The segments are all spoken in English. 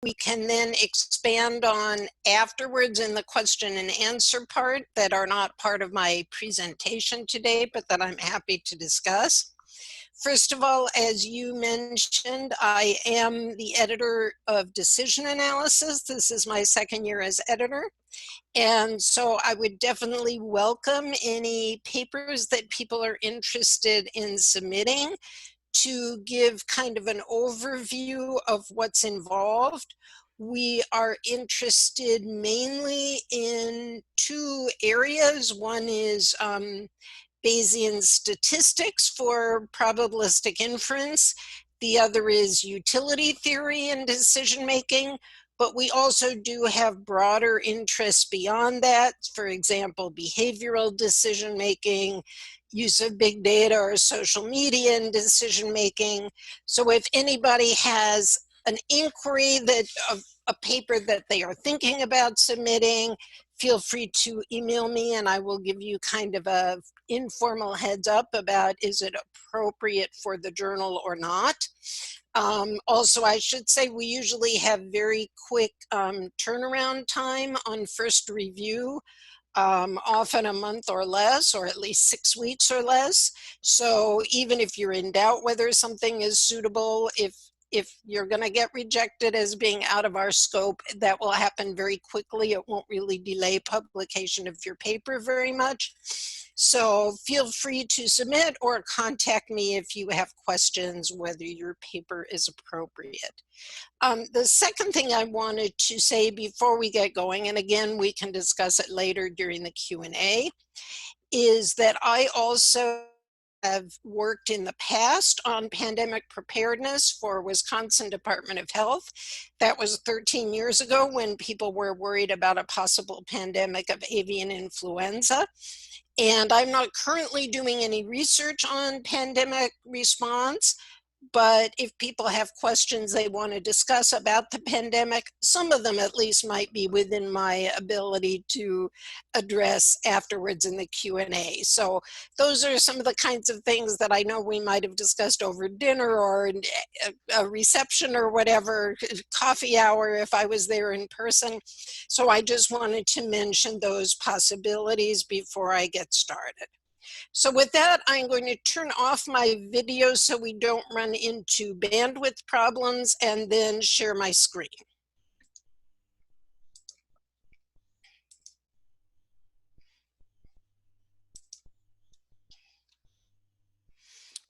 we can then expand on afterwards in the question and answer part that are not part of my presentation today, but that I'm happy to discuss. First of all, as you mentioned, I am the editor of Decision Analysis. This is my second year as editor. And so I would definitely welcome any papers that people are interested in submitting to give kind of an overview of what's involved. We are interested mainly in two areas. One is Bayesian statistics for probabilistic inference. The other is utility theory and decision making. But we also do have broader interests beyond that. For example, behavioral decision making, use of big data or social media in decision making. So if anybody has an inquiry that of a paper that they are thinking about submitting, feel free to email me and I will give you kind of a informal heads up about is it appropriate for the journal or not. Also, I should say we usually have very quick turnaround time on first review, often a month or less, or at least 6 weeks or less. So even if you're in doubt whether something is suitable, if you're going to get rejected as being out of our scope, that will happen very quickly. It won't really delay publication of your paper very much. So feel free to submit or contact me if you have questions whether your paper is appropriate. The second thing I wanted to say before we get going, and again, we can discuss it later during the Q&A, is that I also have worked in the past on pandemic preparedness for Wisconsin Department of Health. That was 13 years ago when people were worried about a possible pandemic of avian influenza. And I'm not currently doing any research on pandemic response, but if people have questions they want to discuss about the pandemic, some of them at least might be within my ability to address afterwards in the Q&A. So those are some of the kinds of things that I know we might have discussed over dinner or a reception or whatever, coffee hour if I was there in person. So I just wanted to mention those possibilities before I get started. So with that, I'm going to turn off my video so we don't run into bandwidth problems and then share my screen.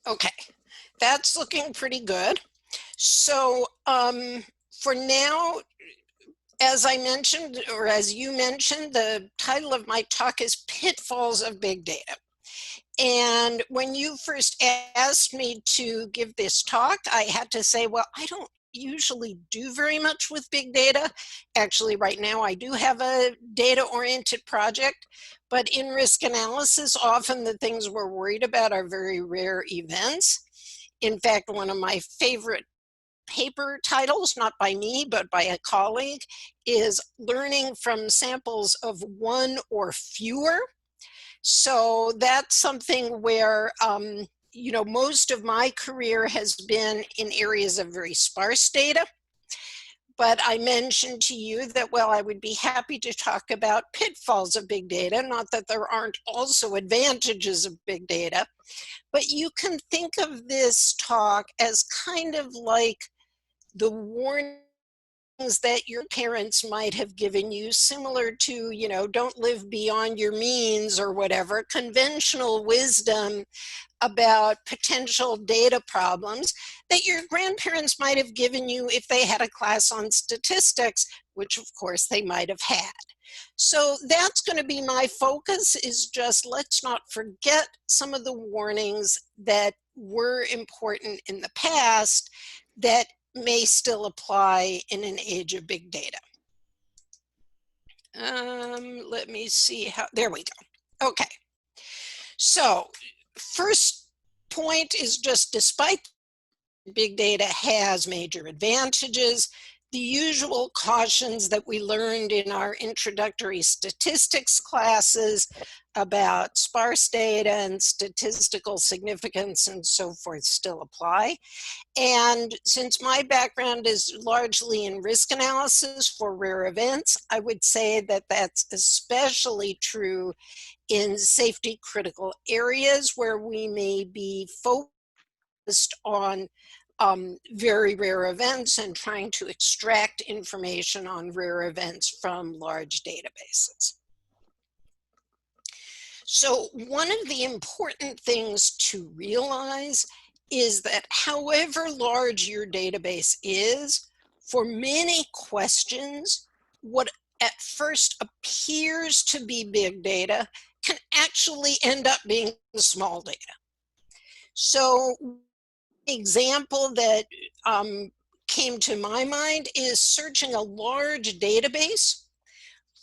Okay, that's looking pretty good. So for now, as I mentioned, or as you mentioned, the title of my talk is Pitfalls of Big Data. And when you first asked me to give this talk, I had to say, well, I don't usually do very much with big data. Actually, right now I do have a data-oriented project, but in risk analysis, often the things we're worried about are very rare events. In fact, one of my favorite paper titles, not by me, but by a colleague, is Learning from Samples of One or Fewer. So that's something where, you know, most of my career has been in areas of very sparse data. But I mentioned to you that, well, I would be happy to talk about pitfalls of big data, not that there aren't also advantages of big data. But you can think of this talk as kind of like the warnings that your parents might have given you, similar to, you know, don't live beyond your means or whatever, conventional wisdom about potential data problems that your grandparents might have given you if they had a class on statistics, which of course they might have had. So that's going to be my focus, is just let's not forget some of the warnings that were important in the past that may still apply in an age of big data. Let me see how, there we go. Okay. So first point is just despite big data has major advantages, the usual cautions that we learned in our introductory statistics classes about sparse data and statistical significance and so forth still apply. And since my background is largely in risk analysis for rare events, I would say that that's especially true in safety critical areas where we may be focused on very rare events and trying to extract information on rare events from large databases. So one of the important things to realize is that however large your database is, for many questions, what at first appears to be big data can actually end up being small data. So example that came to my mind is searching a large database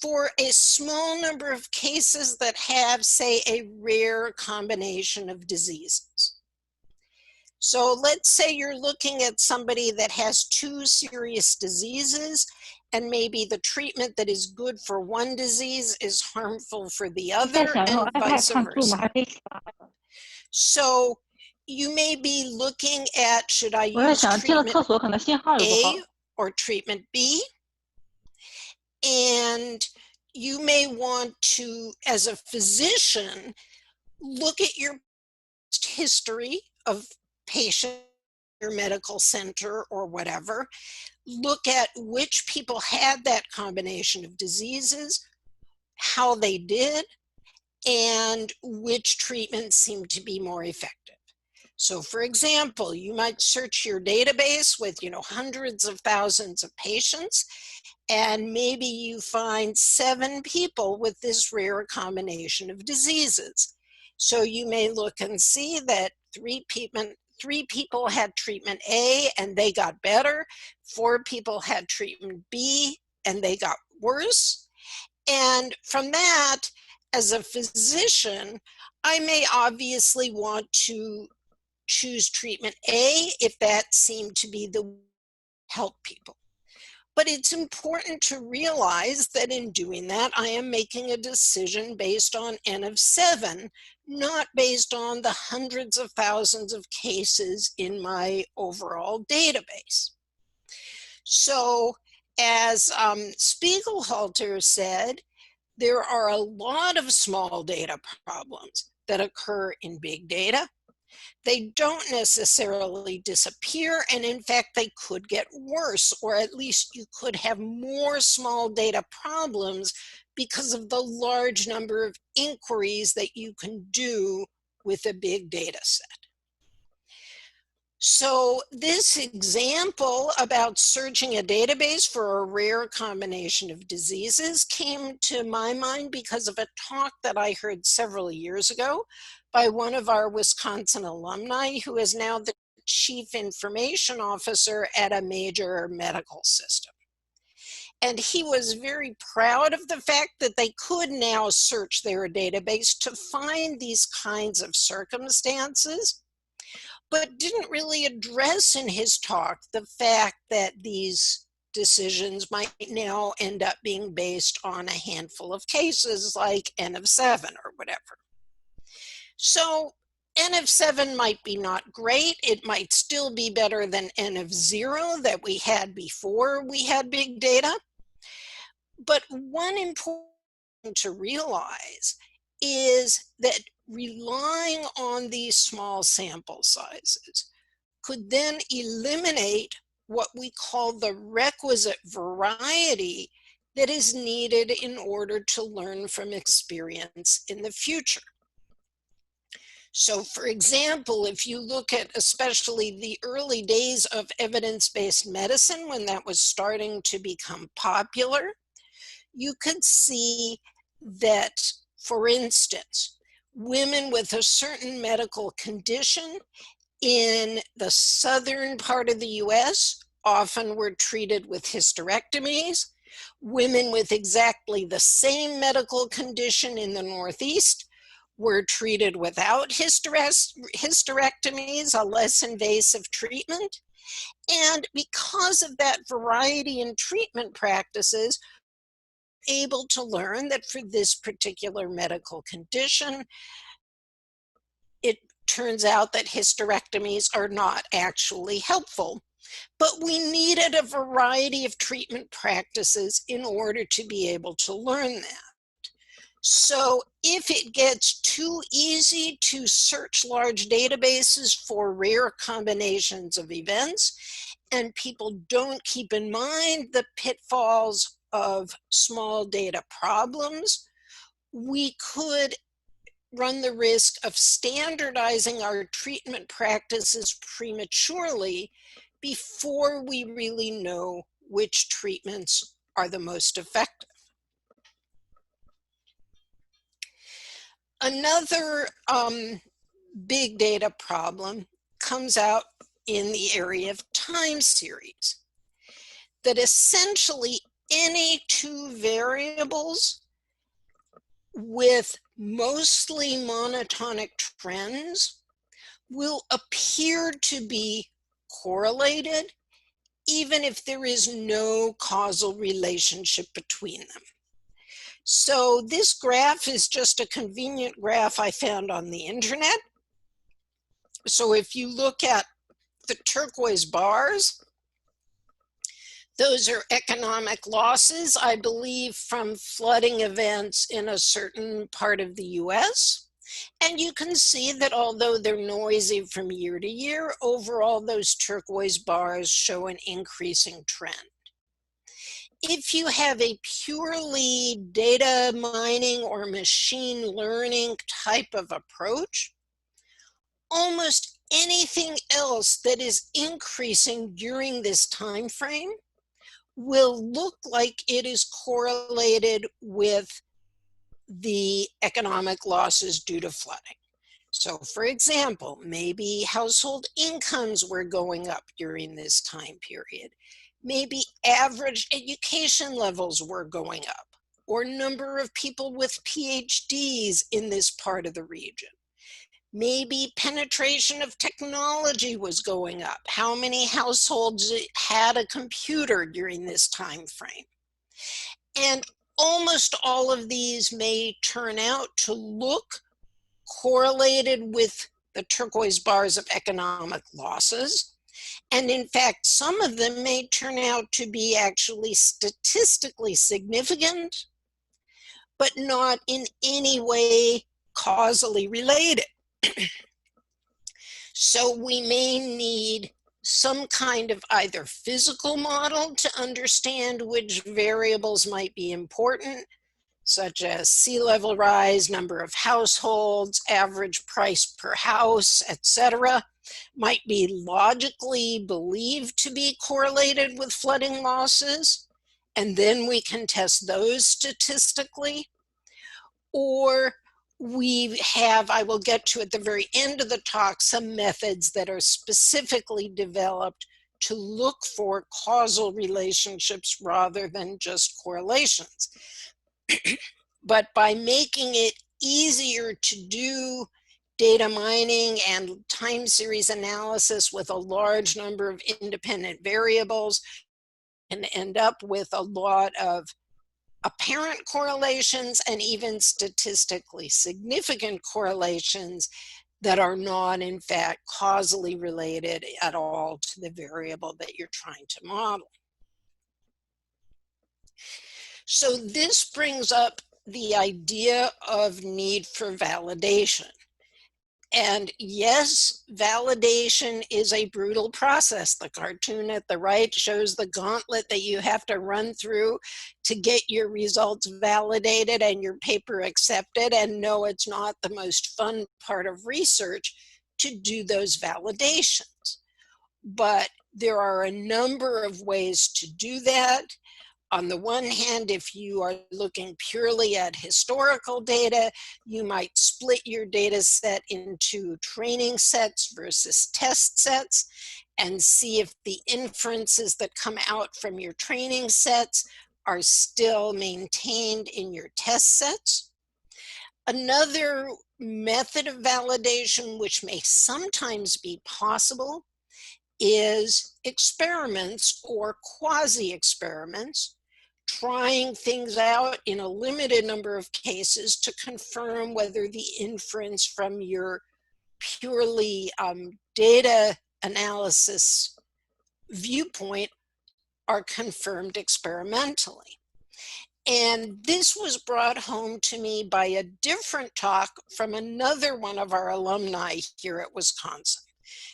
for a small number of cases that have, say, a rare combination of diseases. So let's say you're looking at somebody that has 2 serious diseases, and maybe the treatment that is good for one disease is harmful for the other, and vice versa. So you may be looking at, should I use treatment A or treatment B? And you may want to, as a physician, look at your history of patient, your medical center or whatever, look at which people had that combination of diseases, how they did, and which treatments seemed to be more effective. So for example, you might search your database with, hundreds of thousands of patients, and maybe you find 7 people with this rare combination of diseases. So you may look and see that 3 people had treatment A and they got better, 4 people had treatment B and they got worse. And from that, as a physician, I may obviously want to choose treatment A if that seemed to be the help people. But it's important to realize that in doing that, I am making a decision based on N of 7, not based on the hundreds of thousands of cases in my overall database. So as Spiegelhalter said, there are a lot of small data problems that occur in big data. They don't necessarily disappear, and in fact, they could get worse, or at least you could have more small data problems because of the large number of inquiries that you can do with a big data set. So this example about searching a database for a rare combination of diseases came to my mind because of a talk that I heard several years ago by one of our Wisconsin alumni who is now the chief information officer at a major medical system. And he was very proud of the fact that they could now search their database to find these kinds of circumstances, but didn't really address in his talk the fact that these decisions might now end up being based on a handful of cases like N of 7 or whatever. So N of 7 might be not great. It might still be better than N of 0 that we had before we had big data. But one important thing to realize is that relying on these small sample sizes could then eliminate what we call the requisite variety that is needed in order to learn from experience in the future. So for example, if you look at especially the early days of evidence-based medicine, when that was starting to become popular, you could see that, for instance, women with a certain medical condition in the southern part of the US often were treated with hysterectomies. Women with exactly the same medical condition in the Northeast were treated without hysterectomies, a less invasive treatment. And because of that variety in treatment practices, able to learn that for this particular medical condition, it turns out that hysterectomies are not actually helpful. But we needed a variety of treatment practices in order to be able to learn that. So if it gets too easy to search large databases for rare combinations of events, and people don't keep in mind the pitfalls of small data problems, we could run the risk of standardizing our treatment practices prematurely before we really know which treatments are the most effective. Another big data problem comes out in the area of time series, that essentially any two variables with mostly monotonic trends will appear to be correlated, even if there is no causal relationship between them. So this graph is just a convenient graph I found on the internet. So if you look at the turquoise bars, those are economic losses, I believe, from flooding events in a certain part of the US. And you can see that although they're noisy from year to year, overall those turquoise bars show an increasing trend. If you have a purely data mining or machine learning type of approach, almost anything else that is increasing during this time frame will look like it is correlated with the economic losses due to flooding. So for example, maybe household incomes were going up during this time period. Maybe average education levels were going up, or number of people with PhDs in this part of the region. Maybe penetration of technology was going up. How many households had a computer during this time frame? And almost all of these may turn out to look correlated with the turquoise bars of economic losses. And in fact, some of them may turn out to be actually statistically significant, but not in any way causally related. So we may need some kind of either physical model to understand which variables might be important, such as sea level rise, number of households, average price per house, etc., might be logically believed to be correlated with flooding losses, and then we can test those statistically. Or we have, I will get to at the very end of the talk, some methods that are specifically developed to look for causal relationships rather than just correlations. But by making it easier to do data mining and time series analysis with a large number of independent variables, and end up with a lot of apparent correlations and even statistically significant correlations that are not in fact causally related at all to the variable that you're trying to model. So this brings up the idea of need for validation. And yes, validation is a brutal process. The cartoon at the right shows the gauntlet that you have to run through to get your results validated and your paper accepted. And no, it's not the most fun part of research to do those validations. But there are a number of ways to do that. On the one hand, if you are looking purely at historical data, you might split your data set into training sets versus test sets and see if the inferences that come out from your training sets are still maintained in your test sets. Another method of validation, which may sometimes be possible, is experiments or quasi-experiments, trying things out in a limited number of cases to confirm whether the inference from your purely data analysis viewpoint are confirmed experimentally. And this was brought home to me by a different talk from another one of our alumni here at Wisconsin.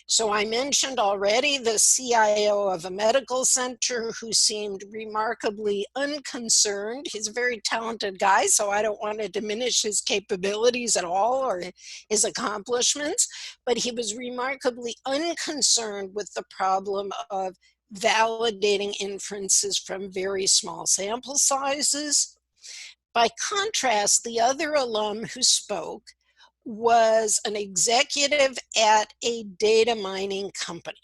So I mentioned already the CIO of a medical center who seemed remarkably unconcerned. He's a very talented guy, so I don't want to diminish his capabilities at all or his accomplishments, but he was remarkably unconcerned with the problem of validating inferences from very small sample sizes. By contrast, the other alum who spoke was an executive at a data mining company.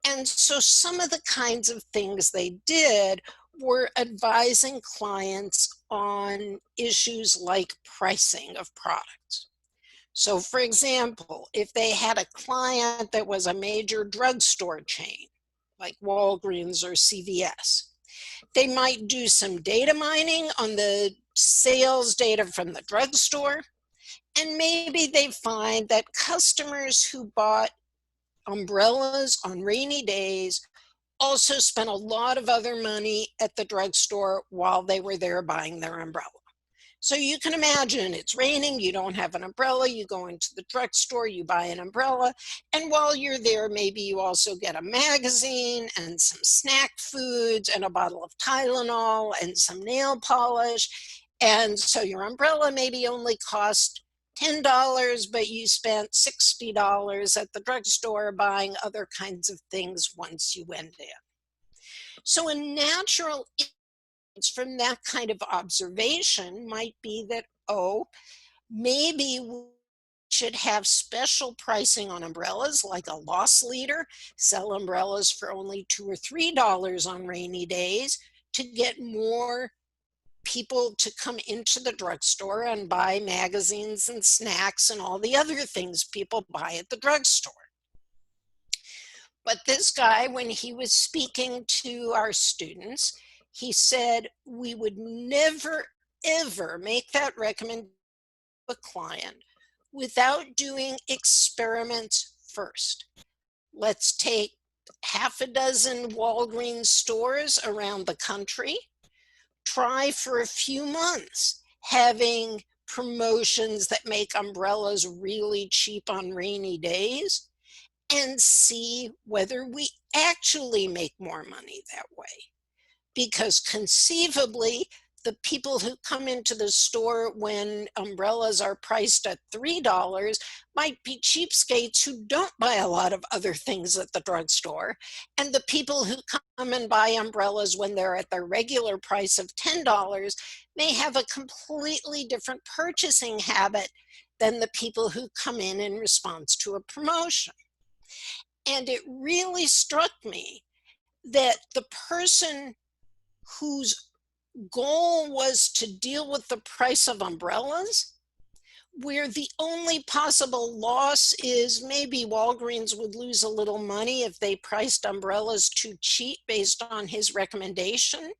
And so some of the kinds of things they did were advising clients on issues like pricing of products. So for example, if they had a client that was a major drugstore chain, like Walgreens or CVS, they might do some data mining on the sales data from the drugstore, and maybe they find that customers who bought umbrellas on rainy days also spent a lot of other money at the drugstore while they were there buying their umbrella. So you can imagine it's raining, you don't have an umbrella, you go into the drugstore, you buy an umbrella, and while you're there, maybe you also get a magazine and some snack foods and a bottle of Tylenol and some nail polish. And so your umbrella maybe only cost $10, but you spent $60 at the drugstore buying other kinds of things once you went in. So a natural from that kind of observation might be that, oh, maybe we should have special pricing on umbrellas, like a loss leader, sell umbrellas for only $2 or $3 on rainy days to get more people to come into the drugstore and buy magazines and snacks and all the other things people buy at the drugstore. But this guy, when he was speaking to our students, he said we would never, ever make that recommendation to a client without doing experiments first. Let's take half a dozen Walgreens stores around the country, try for a few months having promotions that make umbrellas really cheap on rainy days, and see whether we actually make more money that way. Because conceivably, the people who come into the store when umbrellas are priced at $3 might be cheapskates who don't buy a lot of other things at the drugstore. And the people who come and buy umbrellas when they're at their regular price of $10 may have a completely different purchasing habit than the people who come in response to a promotion. And it really struck me that the person whose goal was to deal with the price of umbrellas, where the only possible loss is maybe Walgreens would lose a little money if they priced umbrellas too cheap based on his recommendation,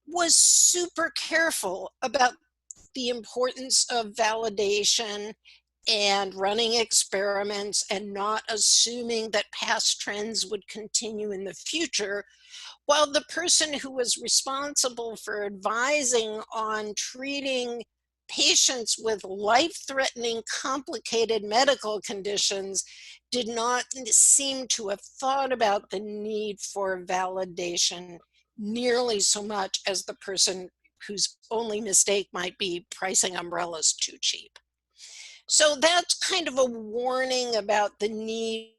was super careful about the importance of validation and running experiments and not assuming that past trends would continue in the future, while the person who was responsible for advising on treating patients with life-threatening, complicated medical conditions did not seem to have thought about the need for validation nearly so much as the person whose only mistake might be pricing umbrellas too cheap. So that's kind of a warning about the need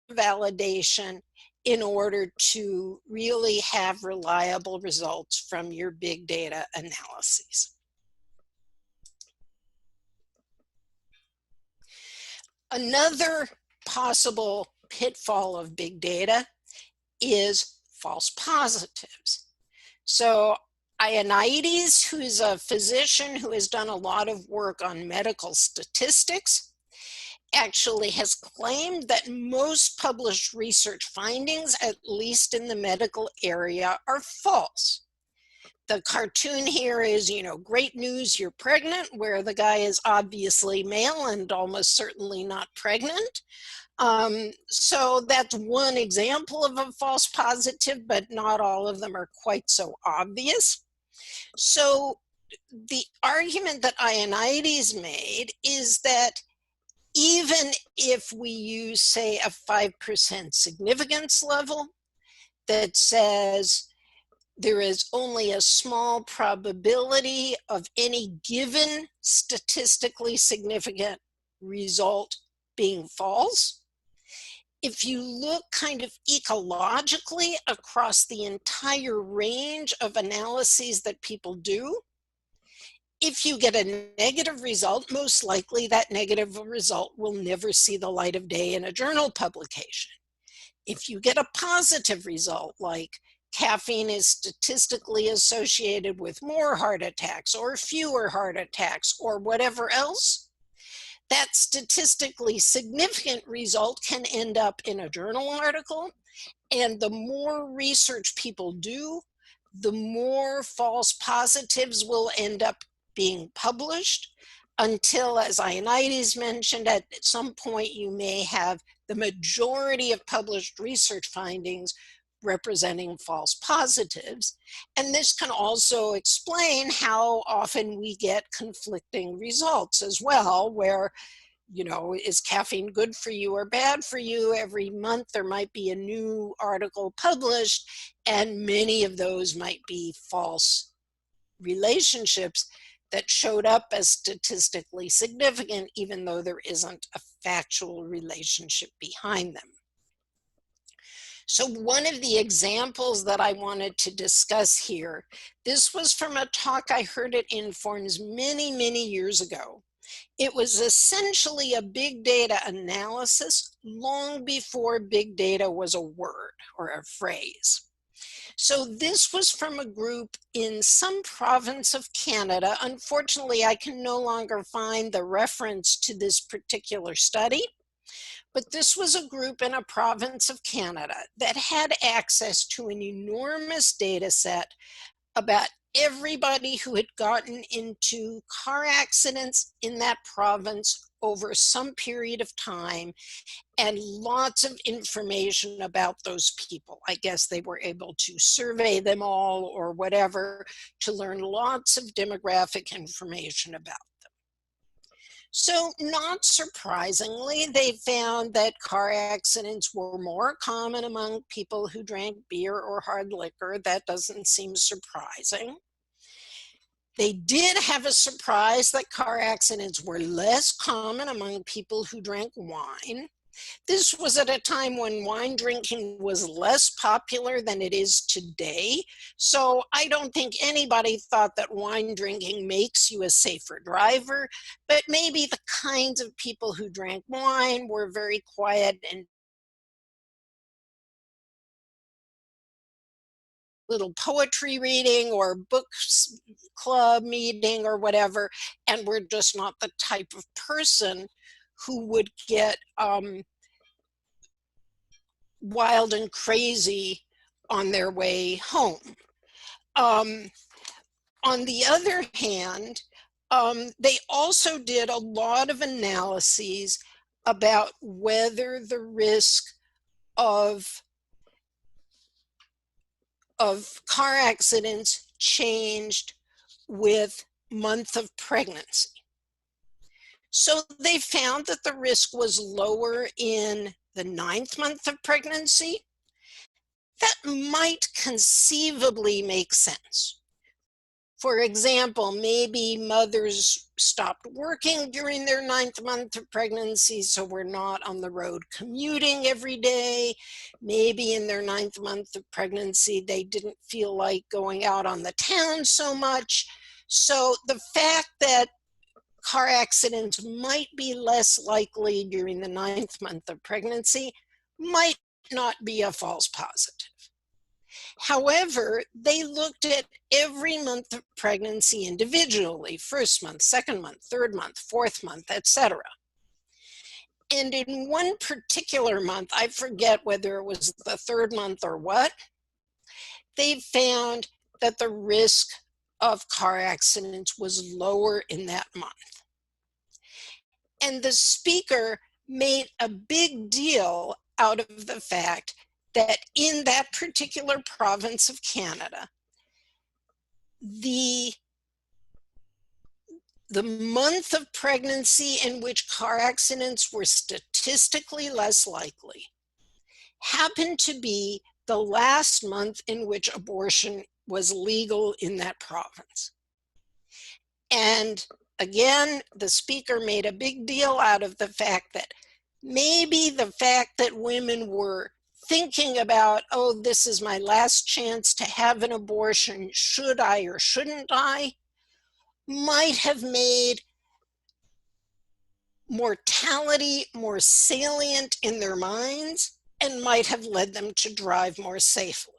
for validation in order to really have reliable results from your big data analyses. Another possible pitfall of big data is false positives. So Ioannidis, who's a physician who has done a lot of work on medical statistics, actually has claimed that most published research findings, at least in the medical area, are false. The cartoon here is, great news, you're pregnant, where the guy is obviously male and almost certainly not pregnant. So that's one example of a false positive, but not all of them are quite so obvious. So the argument that Ioannidis made is that even if we use, say, a 5% significance level that says there is only a small probability of any given statistically significant result being false, if you look kind of ecologically across the entire range of analyses that people do, if you get a negative result, most likely that negative result will never see the light of day in a journal publication. If you get a positive result, like caffeine is statistically associated with more heart attacks or fewer heart attacks or whatever else, that statistically significant result can end up in a journal article. And the more research people do, the more false positives will end up being published until, as Ioannidis mentioned, at some point you may have the majority of published research findings representing false positives. And this can also explain how often we get conflicting results as well, where is caffeine good for you or bad for you? Every month there might be a new article published, and many of those might be false relationships that showed up as statistically significant, even though there isn't a factual relationship behind them. So one of the examples that I wanted to discuss here, this was from a talk I heard at Informs many, many years ago. It was essentially a big data analysis long before big data was a word or a phrase. So this was from a group in some province of Canada. Unfortunately, I can no longer find the reference to this particular study, but this was a group in a province of Canada that had access to an enormous data set about everybody who had gotten into car accidents in that province over some period of time, and lots of information about those people. I guess they were able to survey them all or whatever to learn lots of demographic information about them. So not surprisingly, they found that car accidents were more common among people who drank beer or hard liquor. That doesn't seem surprising. They did have a surprise that car accidents were less common among people who drank wine. This was at a time when wine drinking was less popular than it is today. So I don't think anybody thought that wine drinking makes you a safer driver, but maybe the kinds of people who drank wine were very quiet and little poetry reading or books club meeting or whatever, and we're just not the type of person who would get wild and crazy on their way home. On the other hand, they also did a lot of analyses about whether the risk of car accidents changed with month of pregnancy. So they found that the risk was lower in the 9th month of pregnancy. That might conceivably make sense. For example, maybe mothers stopped working during their 9th month of pregnancy, so we're not on the road commuting every day. Maybe in their 9th month of pregnancy, they didn't feel like going out on the town so much. So the fact that car accidents might be less likely during the 9th month of pregnancy might not be a false positive. However, they looked at every month of pregnancy individually, first month, second month, third month, fourth month, etc. And in one particular month, I forget whether it was the third month or what, they found that the risk of car accidents was lower in that month. And the speaker made a big deal out of the fact that in that particular province of Canada, the month of pregnancy in which car accidents were statistically less likely happened to be the last month in which abortion was legal in that province. And again, the speaker made a big deal out of the fact that maybe the fact that women were thinking about, oh, this is my last chance to have an abortion, should I or shouldn't I, might have made mortality more salient in their minds and might have led them to drive more safely.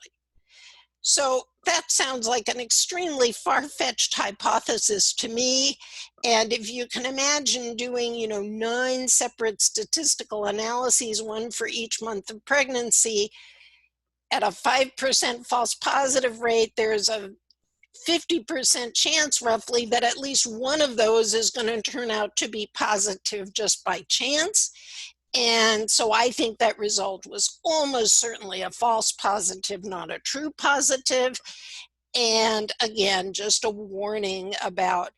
So that sounds like an extremely far-fetched hypothesis to me. And if you can imagine doing, 9 separate statistical analyses, one for each month of pregnancy, at a 5% false positive rate, there's a 50% chance roughly that at least one of those is going to turn out to be positive just by chance. And so I think that result was almost certainly a false positive, not a true positive. And again, just a warning about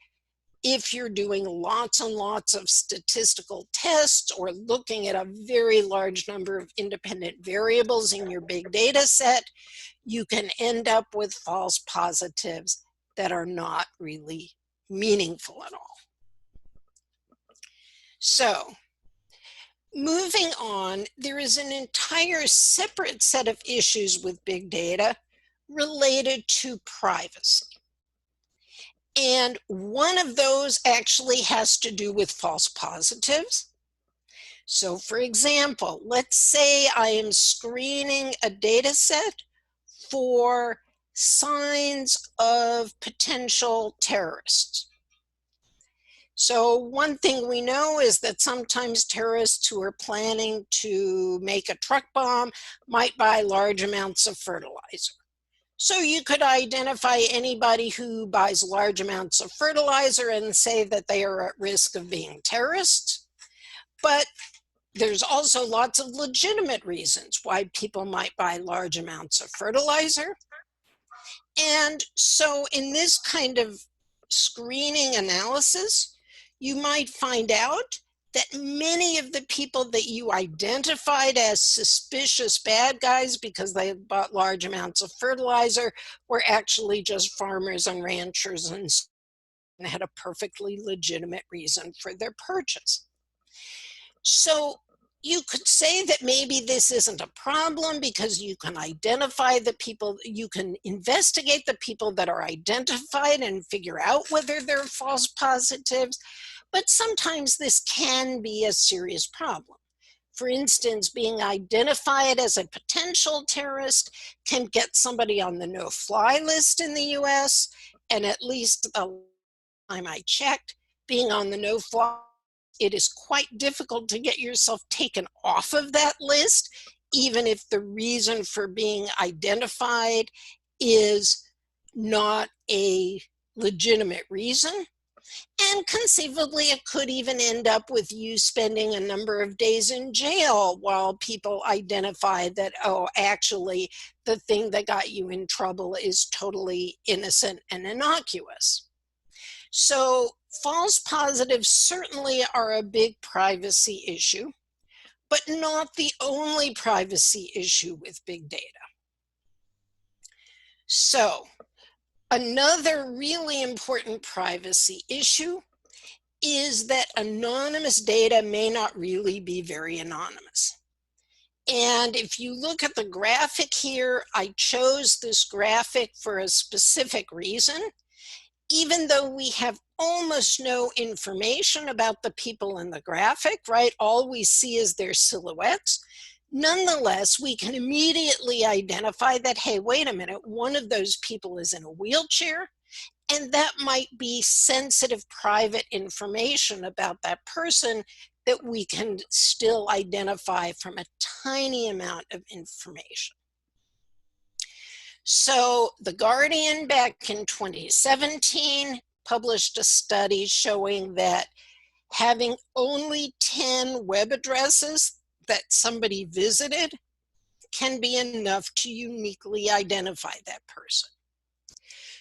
if you're doing lots and lots of statistical tests or looking at a very large number of independent variables in your big data set, you can end up with false positives that are not really meaningful at all. So, moving on, there is an entire separate set of issues with big data related to privacy. And one of those actually has to do with false positives. So for example, let's say I am screening a data set for signs of potential terrorists. So one thing we know is that sometimes terrorists who are planning to make a truck bomb might buy large amounts of fertilizer. So you could identify anybody who buys large amounts of fertilizer and say that they are at risk of being terrorists. But there's also lots of legitimate reasons why people might buy large amounts of fertilizer. And so in this kind of screening analysis, you might find out that many of the people that you identified as suspicious bad guys because they had bought large amounts of fertilizer were actually just farmers and ranchers and had a perfectly legitimate reason for their purchase. So you could say that maybe this isn't a problem because you can identify the people, you can investigate the people that are identified and figure out whether they're false positives. But sometimes this can be a serious problem. For instance, being identified as a potential terrorist can get somebody on the no-fly list in the US, and at least the time I checked, being on the no-fly, it is quite difficult to get yourself taken off of that list, even if the reason for being identified is not a legitimate reason. And conceivably, it could even end up with you spending a number of days in jail while people identify that, oh, actually, the thing that got you in trouble is totally innocent and innocuous. So false positives certainly are a big privacy issue, but not the only privacy issue with big data. So another really important privacy issue is that anonymous data may not really be very anonymous. And if you look at the graphic here, I chose this graphic for a specific reason. Even though we have almost no information about the people in the graphic, right? All we see is their silhouettes. Nonetheless, we can immediately identify that, hey, wait a minute, one of those people is in a wheelchair, and that might be sensitive private information about that person that we can still identify from a tiny amount of information. So The Guardian back in 2017 published a study showing that having only 10 web addresses that somebody visited can be enough to uniquely identify that person.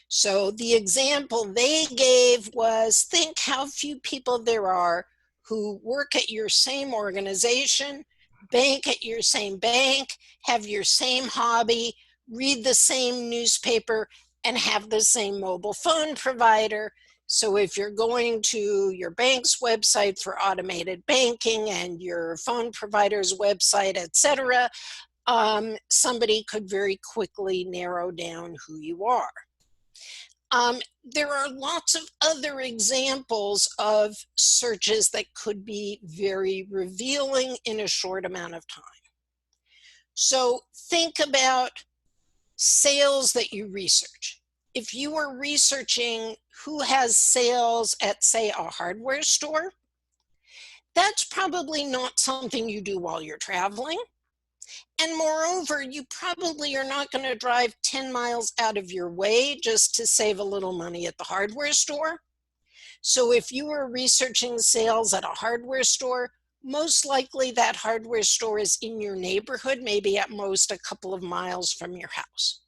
So the example they gave was, think how few people there are who work at your same organization, bank at your same bank, have your same hobby, read the same newspaper, and have the same mobile phone provider. So if you're going to your bank's website for automated banking and your phone provider's website, etc., somebody could very quickly narrow down who you are. There are lots of other examples of searches that could be very revealing in a short amount of time. So think about sales that you research. If you are researching who has sales at, say, a hardware store, that's probably not something you do while you're traveling. And moreover, you probably are not going to drive 10 miles out of your way just to save a little money at the hardware store. So if you are researching sales at a hardware store, most likely that hardware store is in your neighborhood, maybe at most a couple of miles from your house.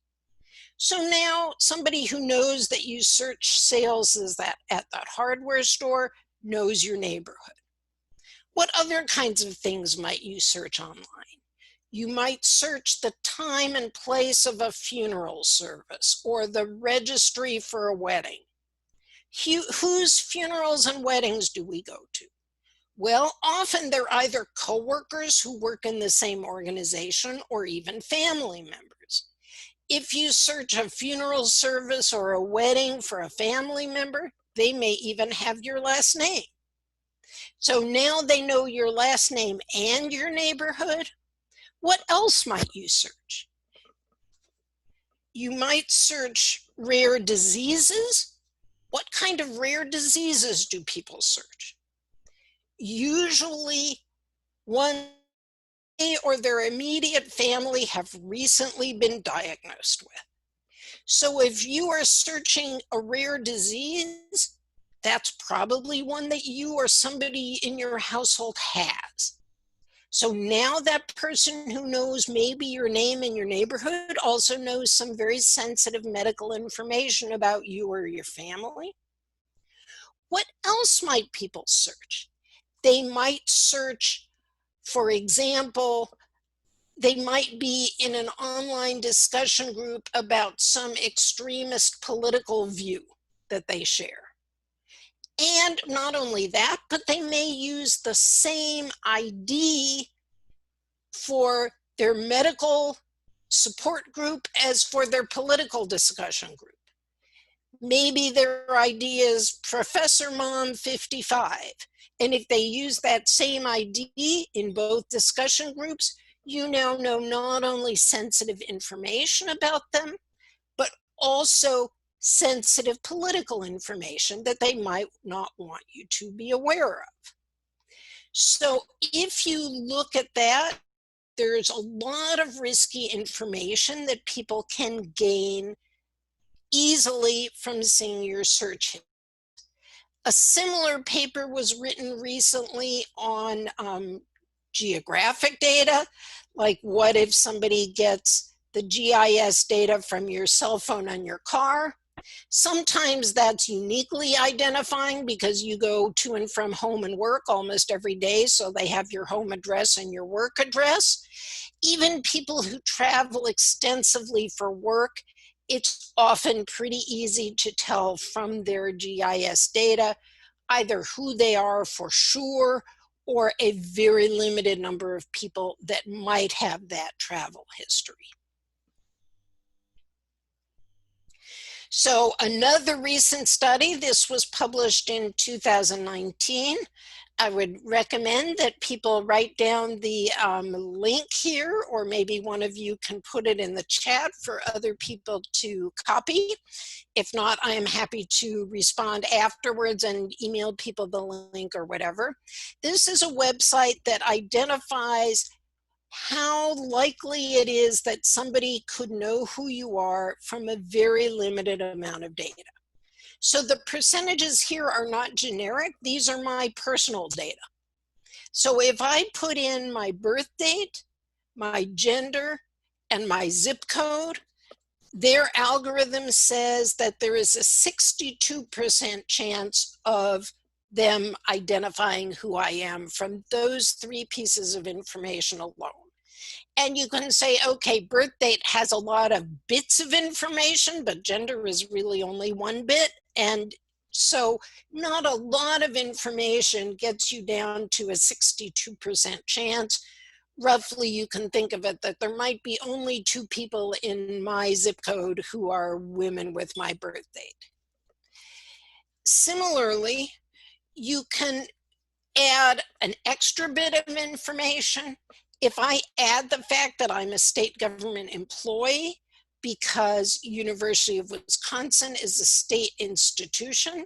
So now somebody who knows that you search sales at that hardware store knows your neighborhood. What other kinds of things might you search online? You might search the time and place of a funeral service or the registry for a wedding. Whose funerals and weddings do we go to? Well, often they're either coworkers who work in the same organization or even family members. If you search a funeral service or a wedding for a family member, they may even have your last name. So now they know your last name and your neighborhood. What else might you search? You might search rare diseases. What kind of rare diseases do people search? Usually one or their immediate family have recently been diagnosed with. So if you are searching a rare disease, that's probably one that you or somebody in your household has. So now that person who knows maybe your name and your neighborhood also knows some very sensitive medical information about you or your family. What else might people search? They might search, for example, they might be in an online discussion group about some extremist political view that they share. And not only that, but they may use the same ID for their medical support group as for their political discussion group. Maybe their ID is Professor Mom 55. And if they use that same ID in both discussion groups, you now know not only sensitive information about them, but also sensitive political information that they might not want you to be aware of. So if you look at that, there's a lot of risky information that people can gain easily from seeing your search history. A similar paper was written recently on geographic data, like what if somebody gets the GIS data from your cell phone on your car. Sometimes that's uniquely identifying because you go to and from home and work almost every day, so they have your home address and your work address. Even people who travel extensively for work, it's often pretty easy to tell from their GIS data either who they are for sure or a very limited number of people that might have that travel history. So another recent study, this was published in 2019, I would recommend that people write down the link here, or maybe one of you can put it in the chat for other people to copy. If not, I am happy to respond afterwards and email people the link or whatever. This is a website that identifies how likely it is that somebody could know who you are from a very limited amount of data. So the percentages here are not generic. These are my personal data. So if I put in my birth date, my gender, and my zip code, their algorithm says that there is a 62% chance of them identifying who I am from those 3 pieces of information alone. And you can say, okay, birth date has a lot of bits of information, but gender is really only 1 bit. And so not a lot of information gets you down to a 62% chance. Roughly, you can think of it that there might be only 2 people in my zip code who are women with my birth date. Similarly, you can add an extra bit of information. If I add the fact that I'm a state government employee because University of Wisconsin is a state institution,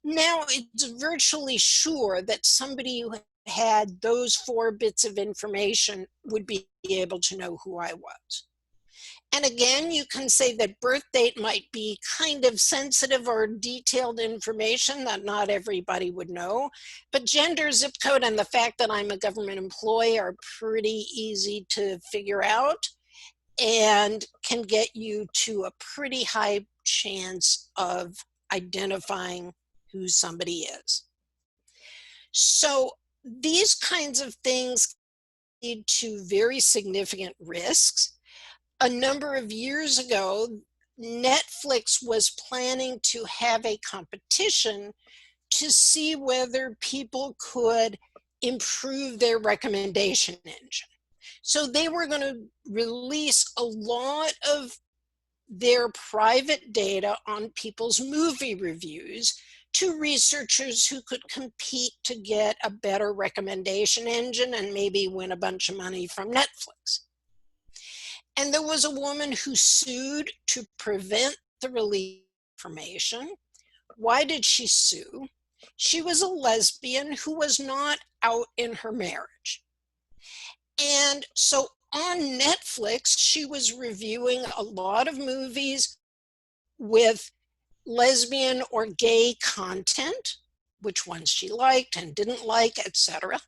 now it's virtually sure that somebody who had those 4 bits of information would be able to know who I was. And again, you can say that birth date might be kind of sensitive or detailed information that not everybody would know, but gender, zip code, and the fact that I'm a government employee are pretty easy to figure out and can get you to a pretty high chance of identifying who somebody is. So these kinds of things lead to very significant risks. A number of years ago, Netflix was planning to have a competition to see whether people could improve their recommendation engine. So they were going to release a lot of their private data on people's movie reviews to researchers who could compete to get a better recommendation engine and maybe win a bunch of money from Netflix. And there was a woman who sued to prevent the release of information. Why did she sue? She was a lesbian who was not out in her marriage. And so on Netflix, she was reviewing a lot of movies with lesbian or gay content, which ones she liked and didn't like, etc.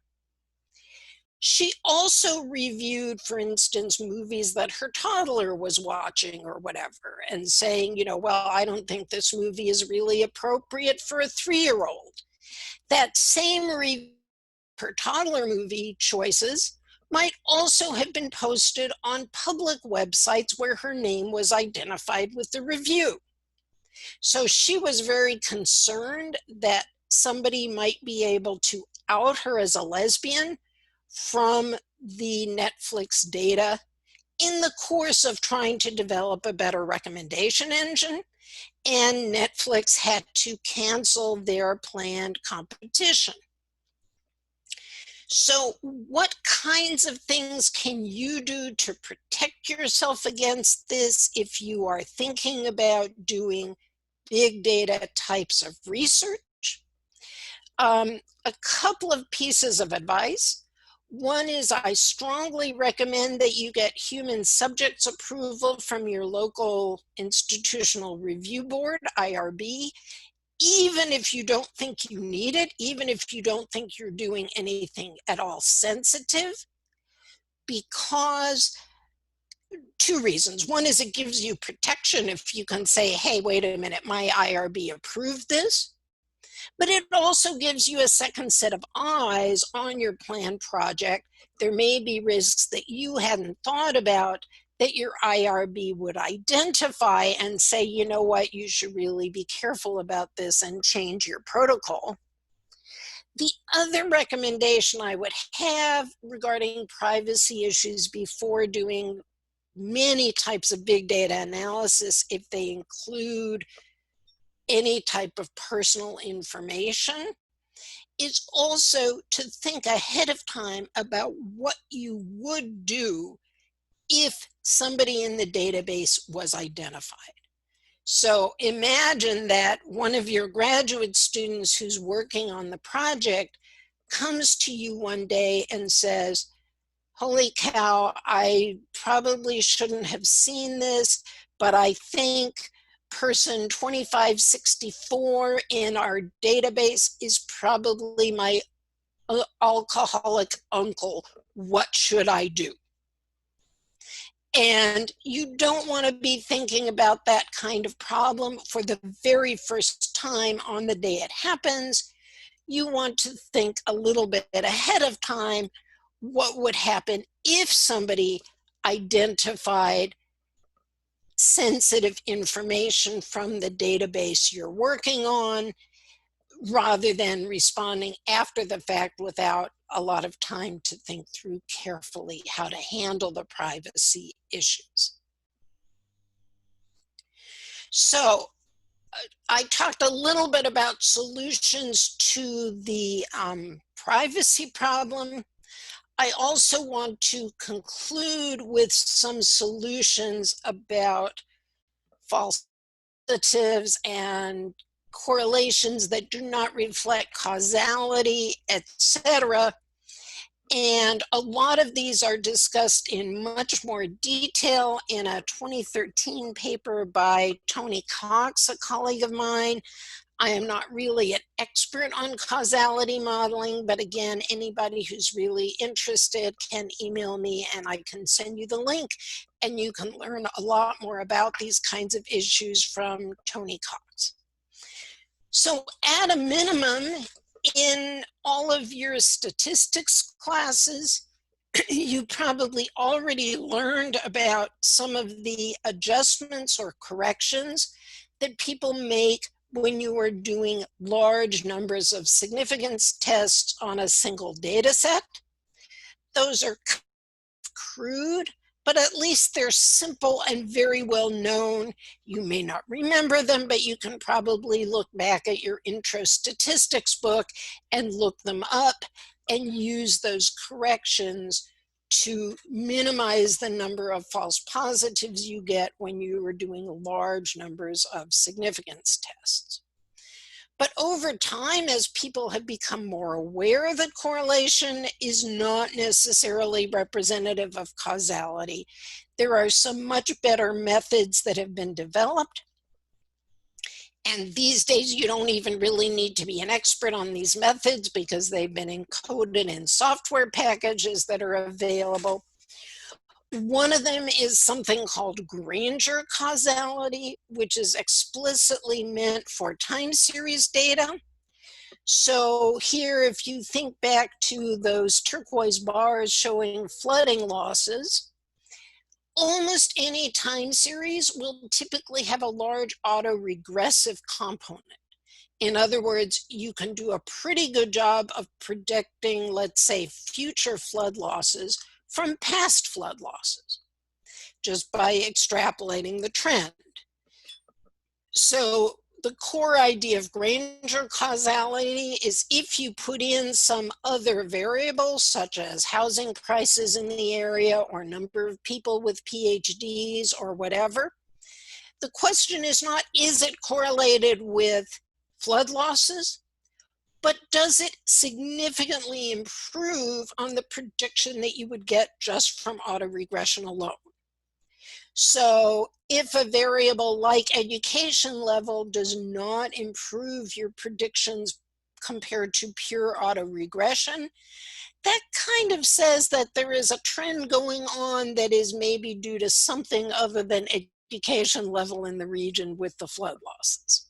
She also reviewed, for instance, movies that her toddler was watching or whatever, and saying, you know, well, I don't think this movie is really appropriate for a 3-year-old. That same review of her toddler movie choices might also have been posted on public websites where her name was identified with the review. So she was very concerned that somebody might be able to out her as a lesbian from the Netflix data in the course of trying to develop a better recommendation engine, and Netflix had to cancel their planned competition. So what kinds of things can you do to protect yourself against this if you are thinking about doing big data types of research? A couple of pieces of advice. One is I strongly recommend that you get human subjects approval from your local institutional review board, IRB, even if you don't think you need it, even if you don't think you're doing anything at all sensitive, because 2 reasons. One is it gives you protection if you can say, hey, wait a minute, my IRB approved this. But it also gives you a second set of eyes on your planned project. There may be risks that you hadn't thought about that your IRB would identify and say, you know what, you should really be careful about this and change your protocol. The other recommendation I would have regarding privacy issues before doing many types of big data analysis, if they include any type of personal information, is also to think ahead of time about what you would do if somebody in the database was identified. So imagine that one of your graduate students who's working on the project comes to you one day and says, holy cow, I probably shouldn't have seen this, but I think person 2564 in our database is probably my alcoholic uncle. What should I do? And you don't want to be thinking about that kind of problem for the very first time on the day it happens. You want to think a little bit ahead of time what would happen if somebody identified sensitive information from the database you're working on, rather than responding after the fact without a lot of time to think through carefully how to handle the privacy issues. So I talked a little bit about solutions to the privacy problem. I also want to conclude with some solutions about false positives and correlations that do not reflect causality, etc. And a lot of these are discussed in much more detail in a 2013 paper by Tony Cox, a colleague of mine. I am not really an expert on causality modeling, but again, anybody who's really interested can email me and I can send you the link, and you can learn a lot more about these kinds of issues from Tony Cox. So at a minimum, in all of your statistics classes, you probably already learned about some of the adjustments or corrections that people make when you are doing large numbers of significance tests on a single data set. Those are crude, but at least they're simple and very well known. You may not remember them, but you can probably look back at your intro statistics book and look them up and use those corrections to minimize the number of false positives you get when you are doing large numbers of significance tests. But over time, as people have become more aware that correlation is not necessarily representative of causality, there are some much better methods that have been developed. And these days, you don't even really need to be an expert on these methods because they've been encoded in software packages that are available. One of them is something called Granger causality, which is explicitly meant for time series data. So here, if you think back to those turquoise bars showing flooding losses, almost any time series will typically have a large autoregressive component. In other words, you can do a pretty good job of predicting, let's say, future flood losses from past flood losses, just by extrapolating the trend. So the core idea of Granger causality is if you put in some other variable, such as housing prices in the area or number of people with PhDs or whatever, the question is not, is it correlated with flood losses, but does it significantly improve on the prediction that you would get just from autoregression alone? So if a variable like education level does not improve your predictions compared to pure autoregression, that kind of says that there is a trend going on that is maybe due to something other than education level in the region with the flood losses.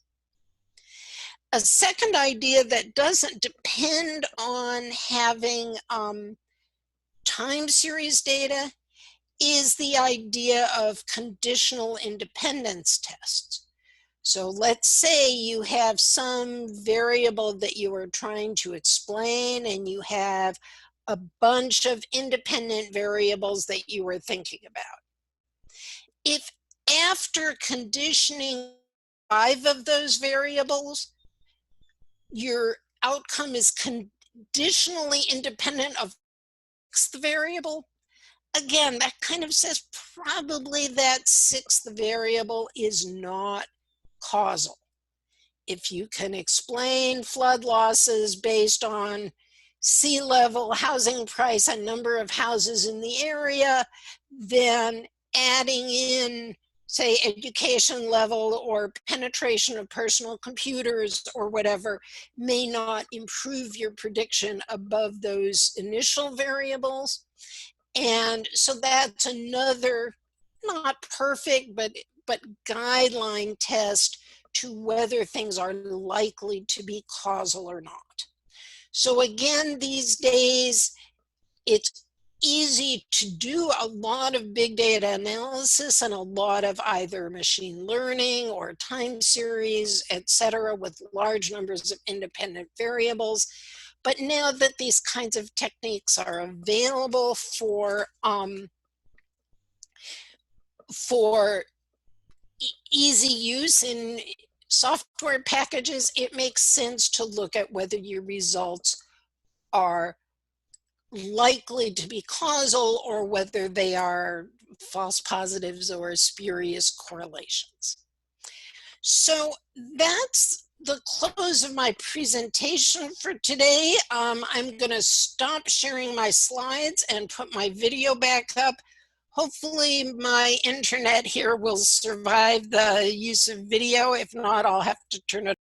A second idea that doesn't depend on having time series data is the idea of conditional independence tests. So let's say you have some variable that you are trying to explain and you have a bunch of independent variables that you are thinking about. If after conditioning 5 of those variables, your outcome is conditionally independent of the variable, again, that kind of says probably that sixth variable is not causal. If you can explain flood losses based on sea level, housing price, and number of houses in the area, then adding in, say, education level or penetration of personal computers or whatever may not improve your prediction above those initial variables. And so that's another, not perfect, but guideline test to whether things are likely to be causal or not. So again, these days, it's easy to do a lot of big data analysis and a lot of either machine learning or time series, etc., with large numbers of independent variables. But now that these kinds of techniques are available for easy use in software packages, it makes sense to look at whether your results are likely to be causal or whether they are false positives or spurious correlations. So that's the close of my presentation for today. I'm going to stop sharing my slides and put my video back up. Hopefully my internet here will survive the use of video. If not, I'll have to turn it